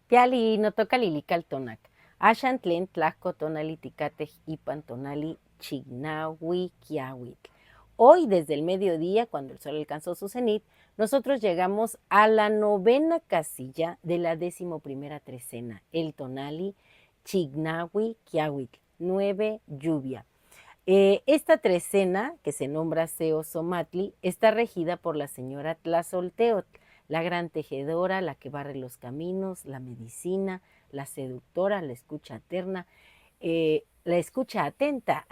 Tiali no toca lilical tonac. Ashan tlen tlaco tonali ticatej ipan tonali chignahui kiawitl. Hoy, desde el mediodía, cuando el sol alcanzó su cenit, nosotros llegamos a la novena casilla de la 11ª trecena, el tonali chignahui kiawitl, 9 lluvia. Esta trecena, que se nombra Seosomatli, está regida por la señora Tlazolteotl, la gran tejedora, la que barre los caminos, la medicina, la seductora, la escucha eterna, la escucha atenta,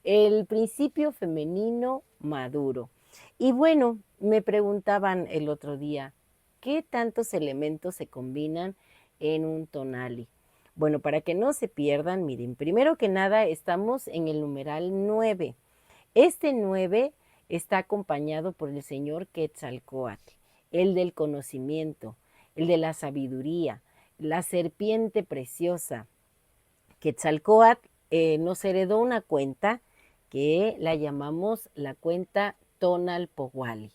el principio femenino maduro. Y bueno, me preguntaban el otro día, ¿qué tantos elementos se combinan en un tonali? Bueno, para que no se pierdan, miren, primero que nada estamos en el numeral 9. Este 9 está acompañado por el señor Quetzalcóatl, el del conocimiento, el de la sabiduría, la serpiente preciosa. Quetzalcóatl nos heredó una cuenta que la llamamos la cuenta Tonalpohualli,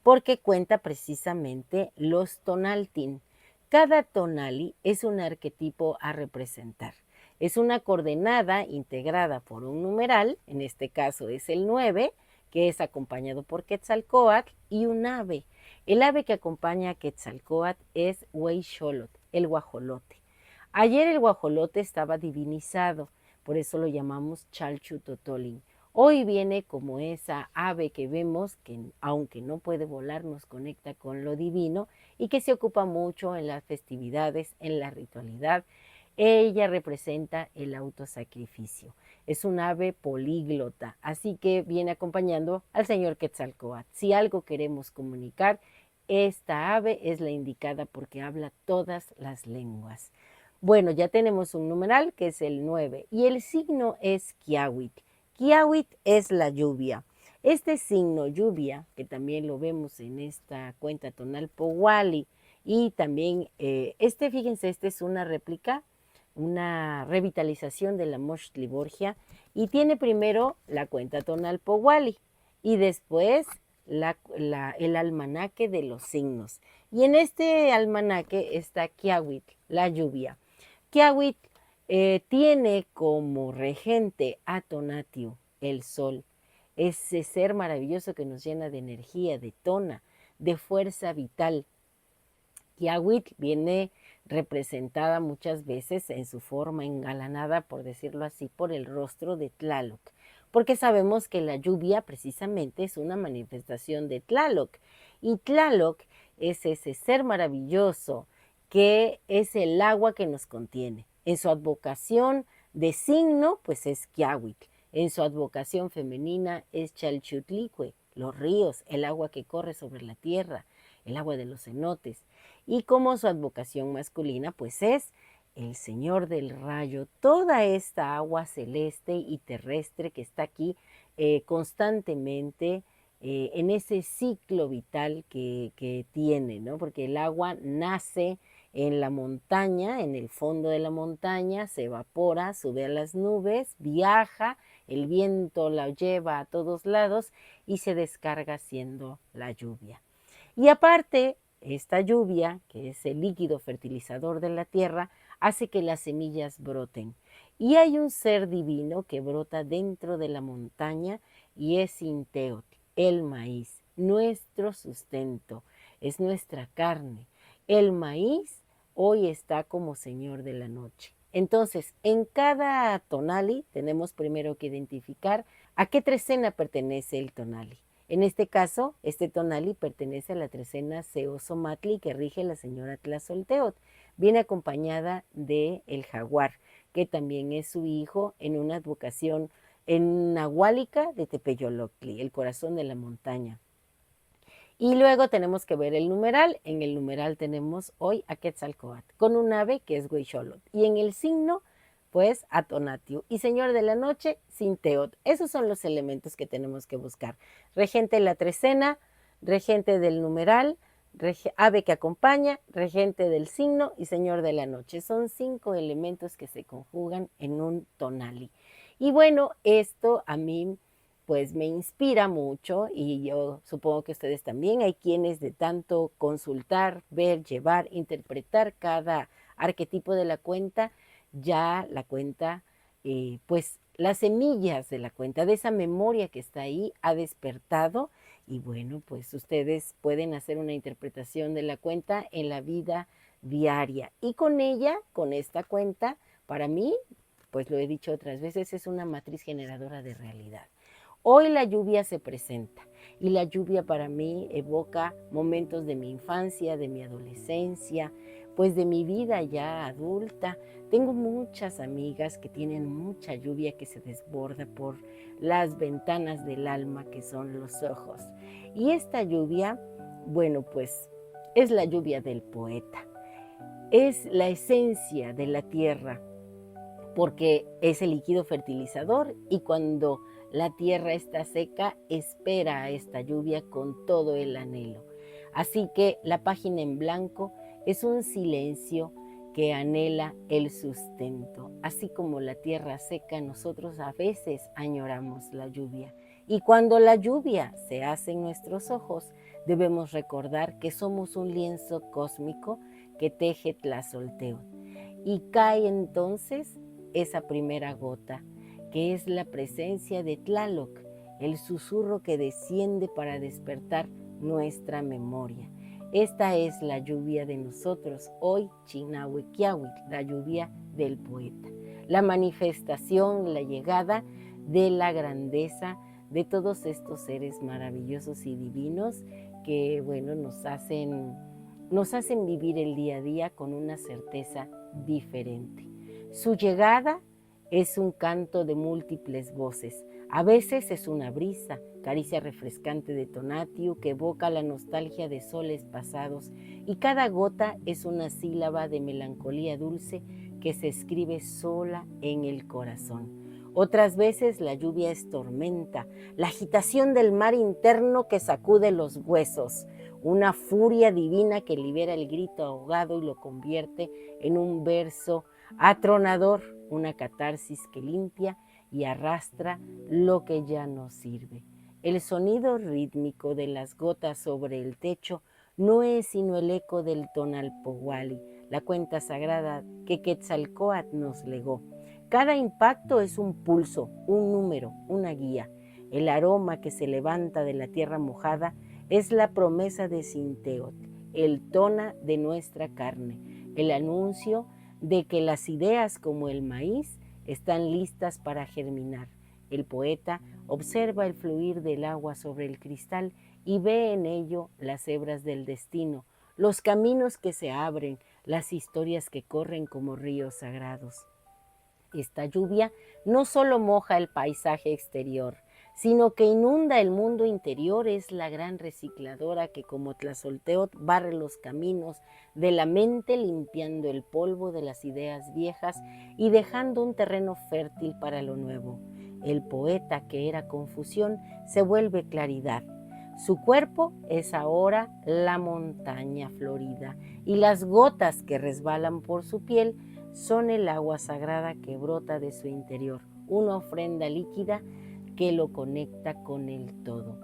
porque cuenta precisamente los tonaltin. Cada tonali es un arquetipo a representar. Es una coordenada integrada por un numeral, en este caso es el 9, que es acompañado por Quetzalcóatl, y un ave. El ave que acompaña a Quetzalcóatl es Hueyxolotl, el guajolote. Ayer el guajolote estaba divinizado, por eso lo llamamos Chalchutotolin. Hoy viene como esa ave que vemos que aunque no puede volar nos conecta con lo divino y que se ocupa mucho en las festividades, en la ritualidad. Ella representa el autosacrificio. Es un ave políglota, así que viene acompañando al señor Quetzalcóatl. Si algo queremos comunicar, esta ave es la indicada porque habla todas las lenguas. Bueno, ya tenemos un numeral que es el 9 y el signo es Kiawit. Kiawit es la lluvia. Este signo lluvia, que también lo vemos en esta cuenta tonal Powali, y también fíjense, este es una réplica, una revitalización de la Mochtli Borgia, y tiene primero la cuenta tonal Powali y después el almanaque de los signos. Y en este almanaque está Kiawit, la lluvia. Kiawit tiene como regente a Tonatiuh, el sol, ese ser maravilloso que nos llena de energía, de tona, de fuerza vital. Kiawit viene representada muchas veces en su forma engalanada, por decirlo así, por el rostro de Tlaloc, porque sabemos que la lluvia precisamente es una manifestación de Tlaloc, y Tlaloc es ese ser maravilloso que es el agua que nos contiene. En su advocación de signo, pues es Kiawit. En su advocación femenina es Chalchutlicue, los ríos, el agua que corre sobre la tierra, el agua de los cenotes. Y como su advocación masculina, pues es el Señor del Rayo, toda esta agua celeste y terrestre que está aquí constantemente en ese ciclo vital que tiene, ¿no? Porque el agua nace en la montaña, en el fondo de la montaña, se evapora, sube a las nubes, viaja, el viento la lleva a todos lados y se descarga siendo la lluvia. Y aparte, esta lluvia, que es el líquido fertilizador de la tierra, hace que las semillas broten. Y hay un ser divino que brota dentro de la montaña y es Inteot, el maíz, nuestro sustento, es nuestra carne. El maíz hoy está como señor de la noche. Entonces, en cada tonali tenemos primero que identificar a qué trecena pertenece el tonali. En este caso, este tonali pertenece a la trecena Seosomatli que rige la señora Tlazolteotl. Viene acompañada de el jaguar, que también es su hijo en una advocación en Nahuálica de Tepeyoloctli, el corazón de la montaña. Y luego tenemos que ver el numeral. En el numeral tenemos hoy a Quetzalcóatl, con un ave que es Hueyxolotl. Y en el signo, pues a Tonatiuh. Y señor de la noche, Sinteot. Esos son los elementos que tenemos que buscar. Regente de la trecena, regente del numeral, ave que acompaña, regente del signo y señor de la noche. Son 5 elementos que se conjugan en un tonali. Y bueno, esto a mí pues me inspira mucho y yo supongo que ustedes también. Hay quienes de tanto consultar, ver, llevar, interpretar cada arquetipo de la cuenta, ya la cuenta, pues las semillas de la cuenta, de esa memoria que está ahí, ha despertado y bueno, pues ustedes pueden hacer una interpretación de la cuenta en la vida diaria y con ella, con esta cuenta, para mí, pues lo he dicho otras veces, es una matriz generadora de realidad. Hoy la lluvia se presenta y la lluvia para mí evoca momentos de mi infancia, de mi adolescencia, pues de mi vida ya adulta. Tengo muchas amigas que tienen mucha lluvia que se desborda por las ventanas del alma que son los ojos. Y esta lluvia, bueno, pues es la lluvia del poeta. Es la esencia de la tierra porque es el líquido fertilizador y cuando la tierra está seca, espera a esta lluvia con todo el anhelo. Así que la página en blanco es un silencio que anhela el sustento. Así como la tierra seca, nosotros a veces añoramos la lluvia. Y cuando la lluvia se hace en nuestros ojos, debemos recordar que somos un lienzo cósmico que teje Tlazolteotl. Y cae entonces esa primera gota, que es la presencia de Tlaloc, el susurro que desciende para despertar nuestra memoria. Esta es la lluvia de nosotros, hoy Chignahuequiahuitl, la lluvia del poeta. La manifestación, la llegada de la grandeza de todos estos seres maravillosos y divinos que, bueno, nos hacen vivir el día a día con una certeza diferente. Su llegada es un canto de múltiples voces. A veces es una brisa, caricia refrescante de Tonatiuh que evoca la nostalgia de soles pasados y cada gota es una sílaba de melancolía dulce que se escribe sola en el corazón. Otras veces la lluvia es tormenta, la agitación del mar interno que sacude los huesos, una furia divina que libera el grito ahogado y lo convierte en un verso atronador, una catarsis que limpia y arrastra lo que ya no sirve. El sonido rítmico de las gotas sobre el techo no es sino el eco del Tonalpohualli, la cuenta sagrada que Quetzalcóatl nos legó. Cada impacto es un pulso, un número, una guía. El aroma que se levanta de la tierra mojada es la promesa de Sinteotl, el tona de nuestra carne, el anuncio de que las ideas como el maíz están listas para germinar. El poeta observa el fluir del agua sobre el cristal y ve en ello las hebras del destino, los caminos que se abren, las historias que corren como ríos sagrados. Esta lluvia no solo moja el paisaje exterior, sino que inunda el mundo interior, es la gran recicladora que como Tlazolteotl barre los caminos de la mente limpiando el polvo de las ideas viejas y dejando un terreno fértil para lo nuevo. El poeta que era confusión se vuelve claridad. Su cuerpo es ahora la montaña florida y las gotas que resbalan por su piel son el agua sagrada que brota de su interior, una ofrenda líquida que lo conecta con el todo.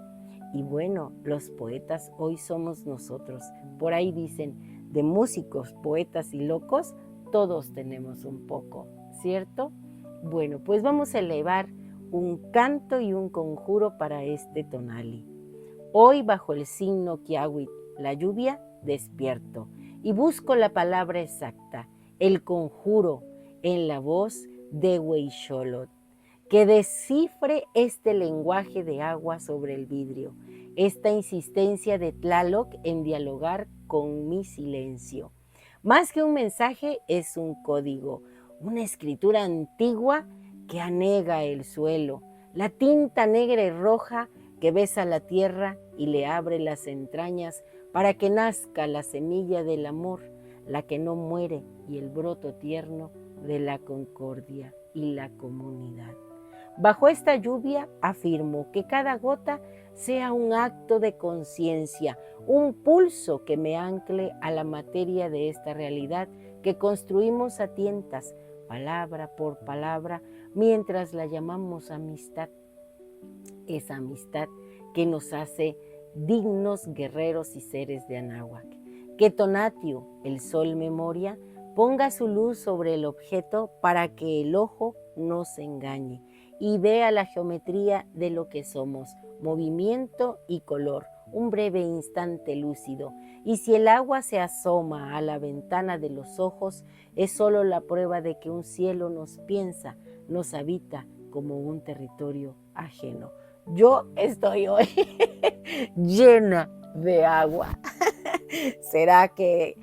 Y bueno, los poetas hoy somos nosotros. Por ahí dicen, de músicos, poetas y locos, todos tenemos un poco, ¿cierto? Bueno, pues vamos a elevar un canto y un conjuro para este tonali. Hoy bajo el signo Quiahuitl, la lluvia, despierto y busco la palabra exacta, el conjuro en la voz de Hueyxolotl, que descifre este lenguaje de agua sobre el vidrio, esta insistencia de Tlaloc en dialogar con mi silencio. Más que un mensaje, es un código, una escritura antigua que anega el suelo, la tinta negra y roja que besa la tierra y le abre las entrañas para que nazca la semilla del amor, la que no muere y el broto tierno de la concordia y la comunidad. Bajo esta lluvia afirmo que cada gota sea un acto de conciencia, un pulso que me ancle a la materia de esta realidad que construimos a tientas, palabra por palabra, mientras la llamamos amistad. esa amistad que nos hace dignos guerreros y seres de Anáhuac. Que Tonatiuh, el sol memoria, ponga su luz sobre el objeto para que el ojo no se engañe y vea la geometría de lo que somos, movimiento y color, un breve instante lúcido. Y si el agua se asoma a la ventana de los ojos, es solo la prueba de que un cielo nos piensa, nos habita como un territorio ajeno. Yo estoy hoy llena de agua. ¿Será que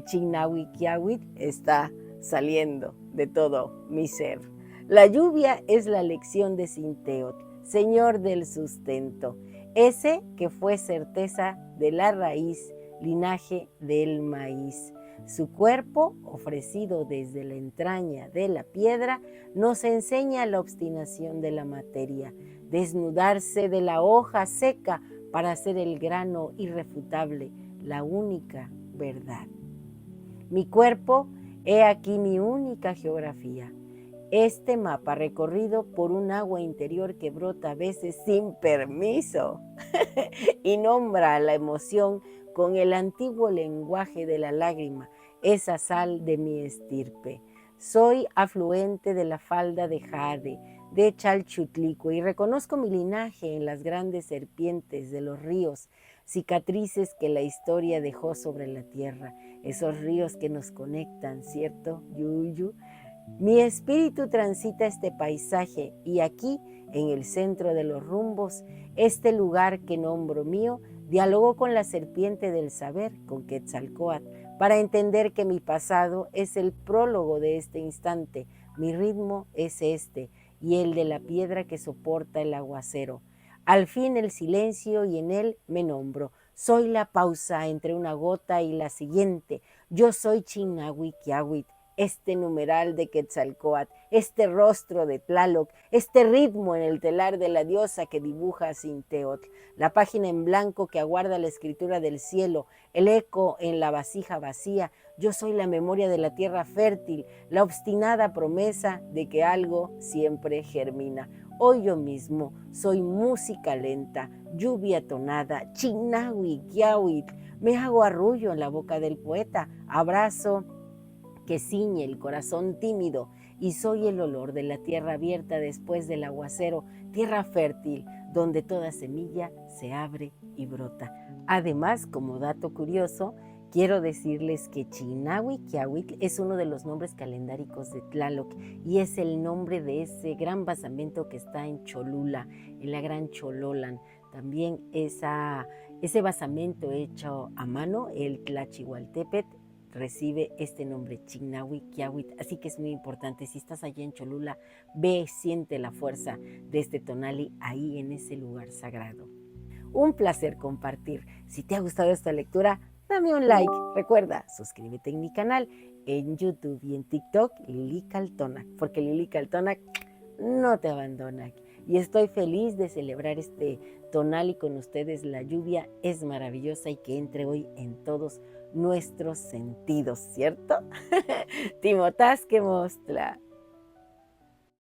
Chignahuiquiahuitl está saliendo de todo mi ser? La lluvia es la lección de Cinteotl, señor del sustento, ese que fue certeza de la raíz, linaje del maíz. Su cuerpo, ofrecido desde la entraña de la piedra, nos enseña la obstinación de la materia, desnudarse de la hoja seca para hacer el grano irrefutable, la única verdad. Mi cuerpo, he aquí mi única geografía. Este mapa recorrido por un agua interior que brota a veces sin permiso y nombra a la emoción con el antiguo lenguaje de la lágrima, esa sal de mi estirpe. Soy afluente de la falda de Jade, de Chalchutlico, y reconozco mi linaje en las grandes serpientes de los ríos, cicatrices que la historia dejó sobre la tierra, esos ríos que nos conectan, ¿cierto, Yuyu? Mi espíritu transita este paisaje y aquí, en el centro de los rumbos, este lugar que nombro mío, dialogó con la serpiente del saber, con Quetzalcóatl, para entender que mi pasado es el prólogo de este instante, mi ritmo es este, y el de la piedra que soporta el aguacero. Al fin el silencio y en él me nombro. Soy la pausa entre una gota y la siguiente. Yo soy Chignahuiquiahuitl, este numeral de Quetzalcóatl, este rostro de Tlaloc, este ritmo en el telar de la diosa que dibuja a Cinteotl, la página en blanco que aguarda la escritura del cielo, el eco en la vasija vacía. Yo soy la memoria de la tierra fértil, la obstinada promesa de que algo siempre germina. Hoy yo mismo soy música lenta, lluvia tonada, Chignahuiquiahuitl. Me hago arrullo en la boca del poeta, abrazo que ciñe el corazón tímido, y soy el olor de la tierra abierta después del aguacero, tierra fértil, donde toda semilla se abre y brota. Además, como dato curioso, quiero decirles que Chignahuiquiahuitl es uno de los nombres calendáricos de Tlaloc y es el nombre de ese gran basamento que está en Cholula, en la Gran Chololan. También ese basamento hecho a mano, el Tlachihualtepetl, recibe este nombre, Chignahuiquiahuitl, así que es muy importante. Si estás allá en Cholula, ve, siente la fuerza de este tonali ahí en ese lugar sagrado. Un placer compartir. Si te ha gustado esta lectura, dame un like. Recuerda, suscríbete en mi canal en YouTube y en TikTok, Lili Caltonac, porque Lili Caltonac no te abandona. Y estoy feliz de celebrar este tonali con ustedes. La lluvia es maravillosa y que entre hoy en todos nuestros sentidos, ¿cierto? Timotás que mostla.